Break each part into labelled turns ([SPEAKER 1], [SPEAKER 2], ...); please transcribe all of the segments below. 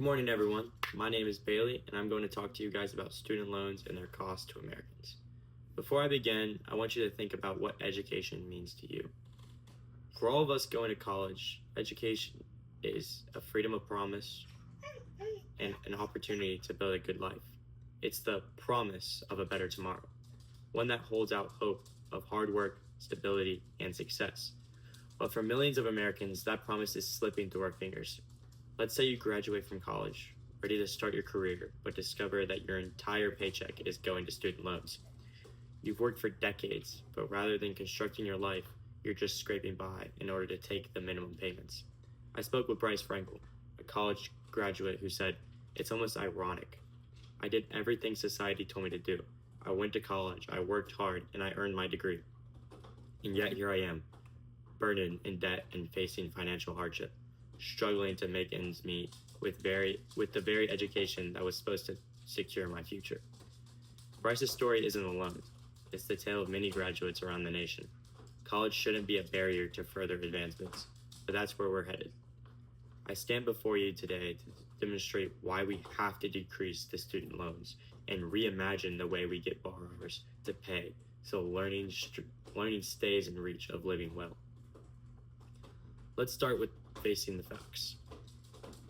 [SPEAKER 1] morning, everyone. My name is Bailey, and I'm going to talk to you guys about student loans and their cost to Americans. Before I begin, I want you to think about what education means to you. For all of us going to college, education is a freedom of promise and an opportunity to build a good life. It's the promise of a better tomorrow, one that holds out hope of hard work, stability, and success. But for millions of Americans, that promise is slipping through our fingers. Let's say you graduate from college, ready to start your career, but discover that your entire paycheck is going to student loans. You've worked for decades, but rather than constructing your life, you're just scraping by in order to take the minimum payments. I spoke with Bryce Frankel, a college graduate who said, "It's almost ironic. I did everything society told me to do. I went to college, I worked hard, and I earned my degree. And yet here I am, burdened in debt and facing financial hardship, struggling to make ends meet with the very education that was supposed to secure my future." Bryce's story isn't alone. It's the tale of many graduates around the nation. College shouldn't be a barrier to further advancements, but that's where we're headed. I stand before you today to demonstrate why we have to decrease the student loans and reimagine the way we get borrowers to pay so learning stays in reach of living well. Let's start with facing the facts.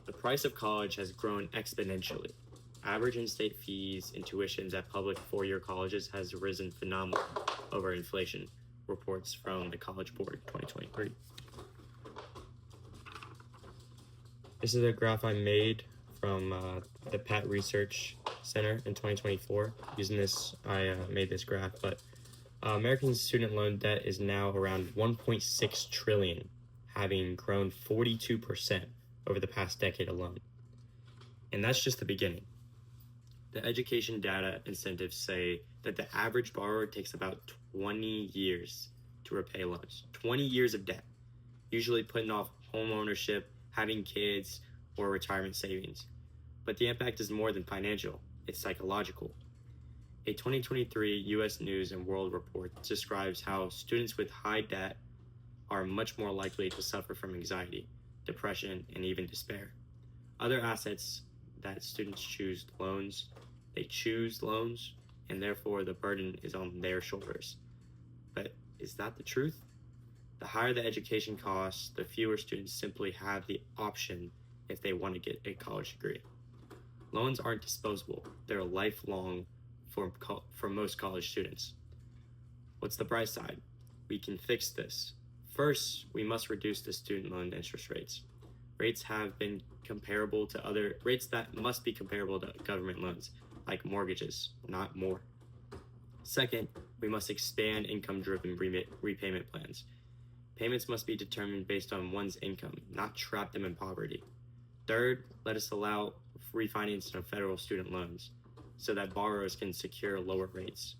[SPEAKER 1] The price of college has grown exponentially. Average in-state fees and tuitions at public four-year colleges has risen phenomenally over inflation, reports from the College Board 2023. This is a graph I made from the Pat Research Center in 2024. Using this, I made this graph, but American student loan debt is now around 1.6 trillion, having grown 42% over the past decade alone. And that's just the beginning. The education data incentives say that the average borrower takes about 20 years to repay loans. 20 years of debt, usually putting off home ownership, having kids, or retirement savings. But the impact is more than financial, it's psychological. A 2023 U.S. News and World Report describes how students with high debt are much more likely to suffer from anxiety, depression, and even despair. Other assets that students choose loans, and therefore the burden is on their shoulders. But is that the truth? The higher the education costs, the fewer students simply have the option if they want to get a college degree. Loans aren't disposable, they're lifelong for most college students. What's the bright side? We can fix this. First, we must reduce the student loan interest rates. Rates that must be comparable to government loans, like mortgages, not more. Second, we must expand income-driven repayment plans. Payments must be determined based on one's income, not trap them in poverty. Third, let us allow refinancing of federal student loans so that borrowers can secure lower rates,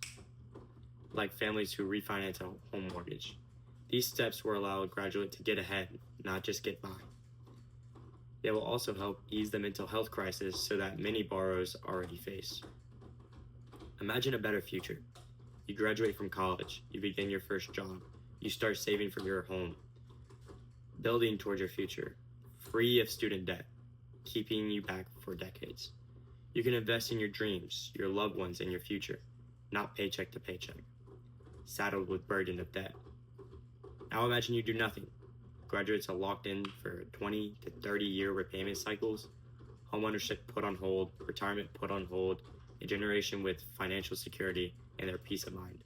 [SPEAKER 1] like families who refinance a home mortgage. These steps will allow a graduate to get ahead, not just get by. They will also help ease the mental health crisis so that many borrowers already face. Imagine a better future. You graduate from college, you begin your first job, you start saving for your home, building towards your future, free of student debt, keeping you back for decades. You can invest in your dreams, your loved ones, and your future, not paycheck to paycheck, saddled with burden of debt. Now imagine you do nothing. Graduates are locked in for 20 to 30 year repayment cycles, homeownership put on hold, retirement put on hold, a generation with financial security and their peace of mind.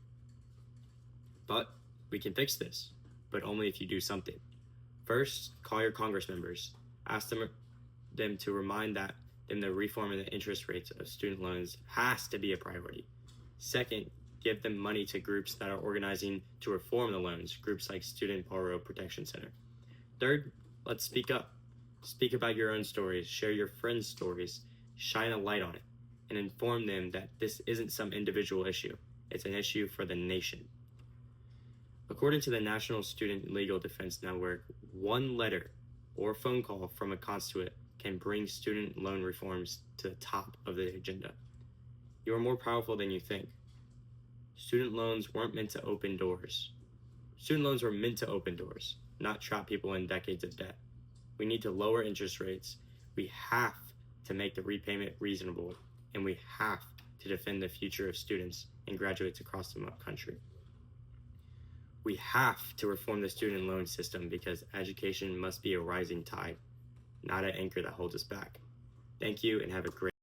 [SPEAKER 1] But we can fix this, but only if you do something. First, call your Congress members. Ask them to remind them the reform in the interest rates of student loans has to be a priority. Second, give them money to groups that are organizing to reform the loans, groups like Student Borrower Protection Center. Third, let's speak up. Speak about your own stories, share your friends' stories, shine a light on it, and inform them that this isn't some individual issue. It's an issue for the nation. According to the National Student Legal Defense Network, one letter or phone call from a constituent can bring student loan reforms to the top of the agenda. You are more powerful than you think. Student loans weren't meant to open doors. Student loans were meant to open doors, not trap people in decades of debt. We need to lower interest rates. We have to make the repayment reasonable, and we have to defend the future of students and graduates across the country. We have to reform the student loan system because education must be a rising tide, not an anchor that holds us back. Thank you and have a great